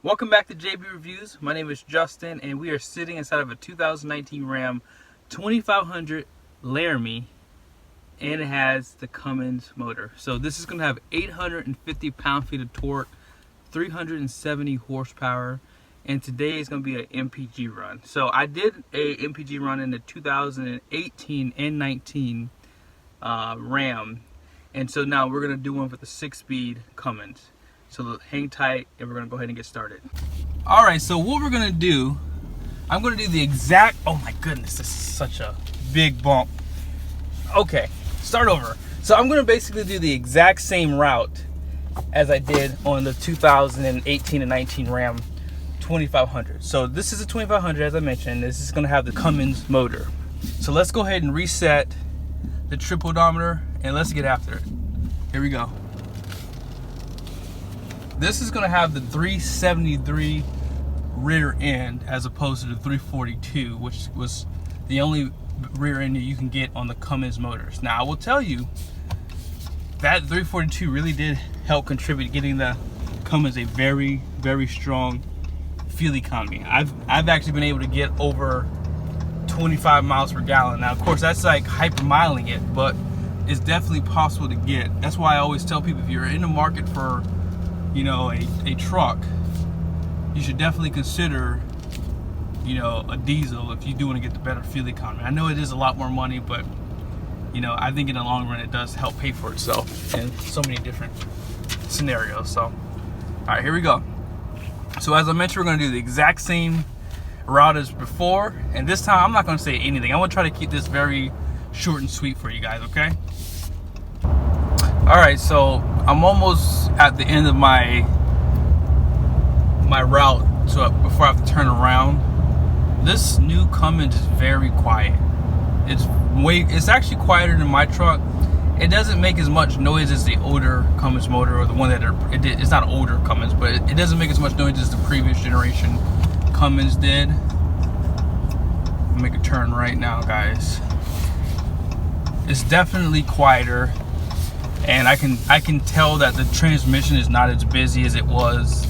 Welcome back to JB Reviews. My name is Justin, and we are sitting inside of a 2019 Ram 2500 Laramie, and it has the Cummins motor. So this is going to have 850 pound-feet of torque, 370 horsepower, and today is going to be an MPG run. So I did a MPG run in the 2018 and 19 Ram, and so now we're going to do one for the 6-speed Cummins. So hang tight, and we're gonna go ahead and get started. All right, so what we're gonna do, I'm gonna do the exact, oh my goodness, this is such a big bump. Okay, start over. So I'm gonna basically do the exact same route as I did on the 2018 and 19 Ram 2500. So this is a 2500, as I mentioned. This is gonna have the Cummins motor. So let's go ahead and reset the trip odometer, and let's get after it. Here we go. This is going to have the 373 rear end as opposed to the 342, which was the only rear end that you can get on the Cummins motors. Now, I will tell you that 342 really did help contribute getting the Cummins a very, very strong fuel economy. I've actually been able to get over 25 miles per gallon. Now, of course, that's like hyper miling it, but it's definitely possible to get. That's why I always tell people, if you're in the market for a truck, you should definitely consider a diesel if you do want to get the better fuel economy. I know it is a lot more money, but I think in the long run it does help pay for itself in so many different scenarios. So all right, here we go. So as I mentioned, we're going to do the exact same route as before, and this time I'm not going to say anything. I'm going to try to keep this very short and sweet for you guys, okay? Alright, so I'm almost at the end of my route, so before I have to turn around. This new Cummins is very quiet. It's actually quieter than my truck. It doesn't make as much noise as the older Cummins motor, or the one that it's not older Cummins, but it doesn't make as much noise as the previous generation Cummins did. I'll make a turn right now, guys. It's definitely quieter. And I can tell that the transmission is not as busy as it was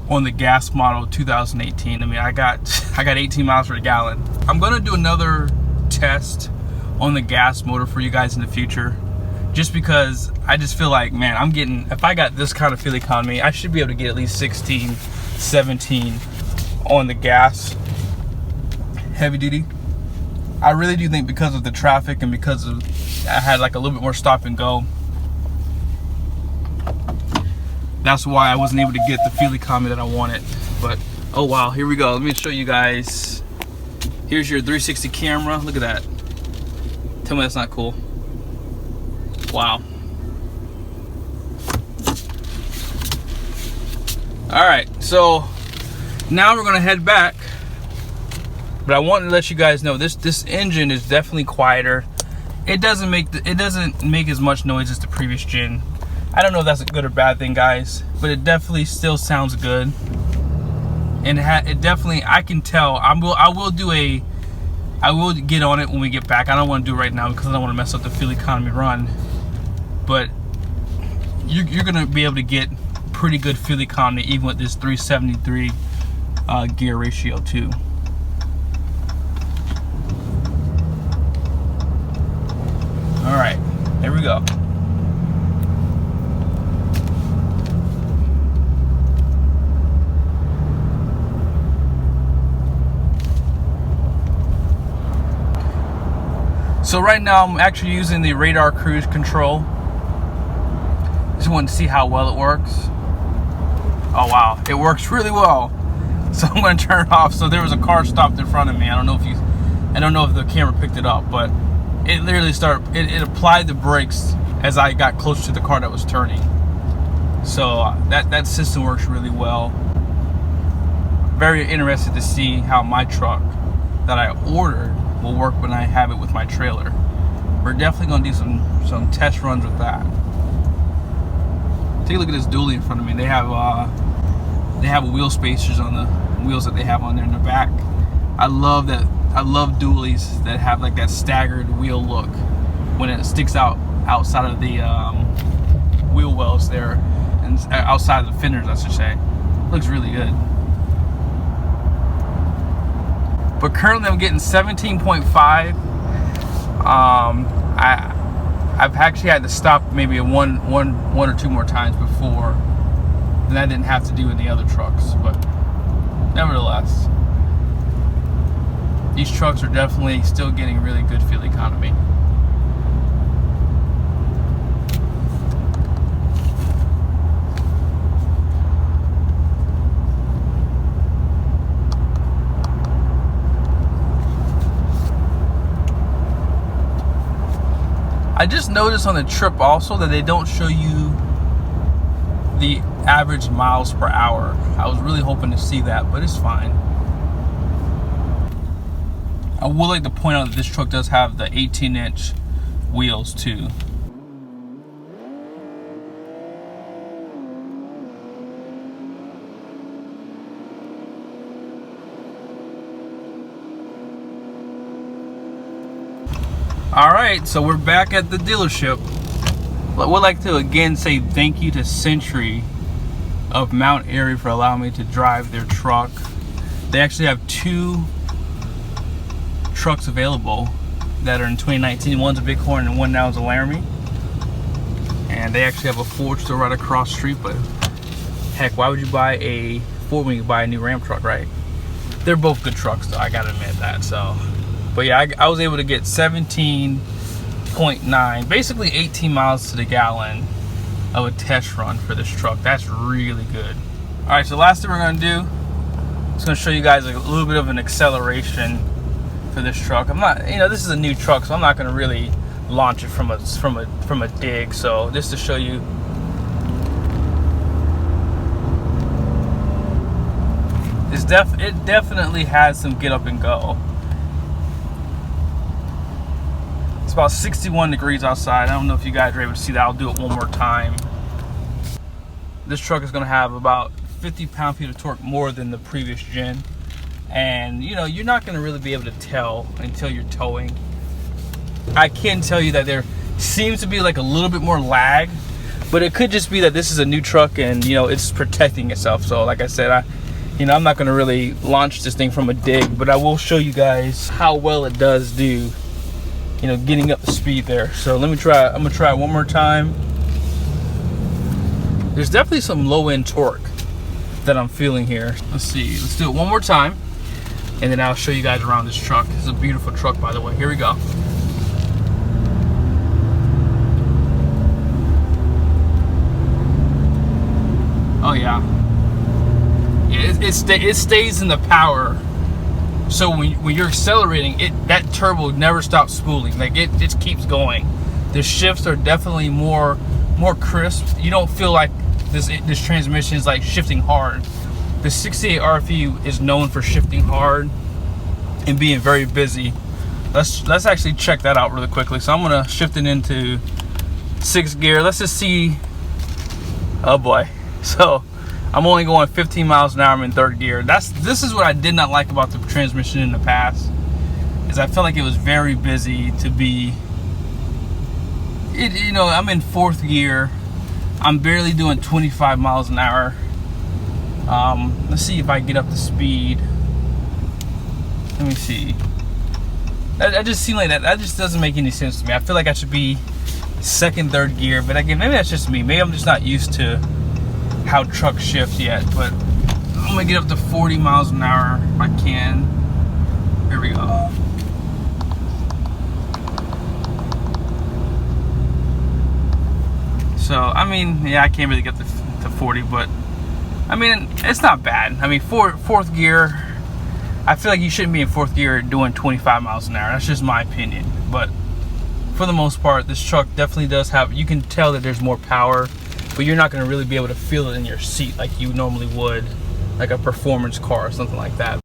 on the gas model 2018. I mean, I got 18 miles per gallon. I'm gonna do another test on the gas motor for you guys in the future, just because I just feel like, man, if I got this kind of fuel economy, I should be able to get at least 16, 17 on the gas heavy duty. I really do think because of the traffic and because of I had like a little bit more stop and go, that's why I wasn't able to get the fuel economy that I wanted. But oh wow, here we go. Let me show you guys. Here's your 360 camera. Look at that. Tell me that's not cool. Wow. All right, so now we're gonna head back. But I want to let you guys know this engine is definitely quieter. It doesn't make as much noise as the previous gen. I don't know if that's a good or bad thing, guys, but it definitely still sounds good. And it definitely, I can tell. I will get on it when we get back. I don't want to do it right now because I don't want to mess up the fuel economy run. But you're gonna be able to get pretty good fuel economy even with this 373 gear ratio too. All right, here we go. So right now I'm actually using the radar cruise control. Just wanted to see how well it works. Oh wow, it works really well. So I'm going to turn it off. So there was a car stopped in front of me. I don't know if the camera picked it up, but it literally it applied the brakes as I got close to the car that was turning. So that system works really well. Very interested to see how my truck that I ordered will work when I have it with my trailer. We're definitely going to do some test runs with that. Take a look at this dually in front of me. They have wheel spacers on the wheels that they have on there in the back. I love that. I love dualies that have like that staggered wheel look when it sticks out outside of the wheel wells there, and outside of the fenders, I should say. Looks really good. But currently I'm getting 17.5. I've actually had to stop maybe one or two more times before, and I didn't have to do in the other trucks. But nevertheless, these trucks are definitely still getting really good fuel economy. I just noticed on the trip also that they don't show you the average miles per hour. I was really hoping to see that, but it's fine. I would like to point out that this truck does have the 18-inch wheels too. Alright, so we're back at the dealership. I would like to again say thank you to Century of Mount Airy for allowing me to drive their truck. They actually have 2 trucks available that are in 2019. One's a Bighorn and one now is a Laramie. And they actually have a Ford still right across the street, but heck, why would you buy a Ford when you buy a new Ram truck, right? They're both good trucks though, I gotta admit that. So, but yeah, I was able to get 17.9, basically 18 miles to the gallon of a test run for this truck. That's really good. All right, so last thing we're gonna do is gonna show you guys a little bit of an acceleration for this truck. I'm not, this is a new truck, so I'm not gonna really launch it from a dig. So just to show you, it definitely has some get up and go. It's about 61 degrees outside. I don't know if you guys are able to see that. I'll do it one more time. This truck is going to have about 50 pound-feet of torque more than the previous gen. And, you're not going to really be able to tell until you're towing. I can tell you that there seems to be like a little bit more lag, but it could just be that this is a new truck and, it's protecting itself. So, like I said, I'm not going to really launch this thing from a dig, but I will show you guys how well it does do, getting up the speed there. So I'm gonna try it one more time. There's definitely some low end torque that I'm feeling here. Let's see, let's do it one more time, and then I'll show you guys around this truck. It's a beautiful truck, by the way. Here we go. Oh yeah, it stays in the power. So when you're accelerating, that turbo never stops spooling. Like it just keeps going. The shifts are definitely more crisp. You don't feel like this transmission is like shifting hard. The 68 RFE is known for shifting hard and being very busy. Let's actually check that out really quickly. So I'm gonna shift it into 6th gear. Let's just see. Oh boy. So I'm only going 15 miles an hour. I'm in 3rd gear. This is what I did not like about the transmission in the past, is I felt like it was very busy to be. I'm in 4th gear. I'm barely doing 25 miles an hour. Let's see if I get up to speed. Let me see. That just seemed like that just doesn't make any sense to me. I feel like I should be 2nd, 3rd gear, but again, maybe that's just me. Maybe I'm just not used to how trucks shift yet, but I'm gonna get up to 40 miles an hour if I can. Here we go. So I mean, yeah, I can't really get to 40, but I mean, it's not bad. I mean, 4th gear, I feel like you shouldn't be in 4th gear doing 25 miles an hour. That's just my opinion, but for the most part, this truck definitely does have, you can tell that there's more power, but you're not going to really be able to feel it in your seat like you normally would, like a performance car or something like that.